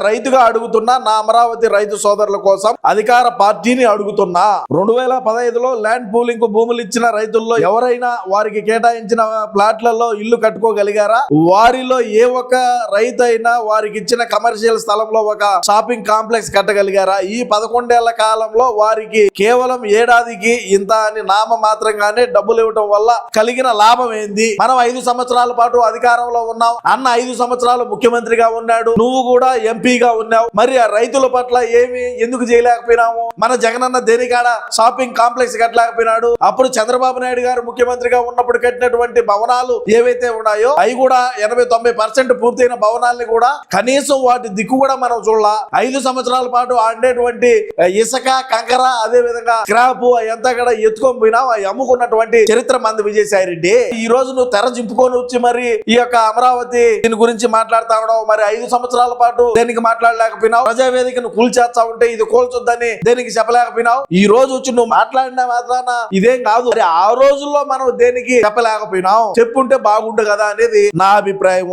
రైతుగా అడుగుతున్నా, నా అమరావతి రైతు సోదరుల కోసం అధికార పార్టీని అడుగుతున్నా. 2015లో ల్యాండ్ పూలింగ్ కు భూములు ఇచ్చిన రైతుల్లో ఎవరైనా వారికి కేటాయించిన ప్లాట్లలో ఇల్లు కట్టుకోగలిగారా? వారిలో ఏ ఒక్క రైతు అయినా వారికి ఇచ్చిన కమర్షియల్ స్థలంలో ఒక షాపింగ్ కాంప్లెక్స్ కట్టగలిగారా? ఈ 11 ఏళ్ల కాలంలో వారికి కేవలం ఏడాదికి ఇంత అని నామ మాత్రంగానే డబ్బులు ఇవ్వడం వల్ల కలిగిన లాభం ఏంది? మనం 5 సంవత్సరాల పాటు అధికారంలో ఉన్నాం, అన్న 5 సంవత్సరాలు ముఖ్యమంత్రిగా ఉన్నాడు, నువ్వు కూడా ఎంపీగా ఉన్నావు, మరి ఆ రైతుల పట్ల ఏమి ఎందుకు చేయలేకపోయినాము? మన జగనన్న దేనికాడ షాపింగ్ కాంప్లెక్స్ కట్టలేకపోయినాడు? అప్పుడు చంద్రబాబు నాయుడు గారు ముఖ్యమంత్రిగా ఉన్నప్పుడు కట్టినటువంటి భవనాలు ఏవైతే ఉన్నాయో అవి కూడా 80-90% పూర్తయిన భవనాల్ని కూడా కనీసం వాటి దిక్కు కూడా మనం చూడాల. 5 సంవత్సరాల పాటు ఆడేటువంటి ఇసుక, కంకర, అదే విధంగా స్క్రాప్ ఎంత కూడా ఎత్తుకొని పోయినావు, అవి అమ్ముకున్నటువంటి చరిత్ర మంది విజయసాయి రెడ్డి. ఈ రోజు నువ్వు తెర జింపుకొని వచ్చి మరి ఈ యొక్క అమరావతి దీని గురించి మాట్లాడుతా ఉన్నావు. మరి 5 సంవత్సరాల పాటు దేనికి మాట్లాడలేకపోయినావు? ప్రజావేదికను కూల్చేస్తా ఉంటే ఇది కూల్చొద్దని దేనికి చెప్పలేకపోయినావు? ఈ రోజు వచ్చి నువ్వు మాట్లాడిన మాత్రాన ఇదేం కాదు. ఆ రోజుల్లో మనం దేనికి చెప్పలేకపోయినావు? చెప్పుంటే బాగుండు కదా అనేది నా అభిప్రాయం.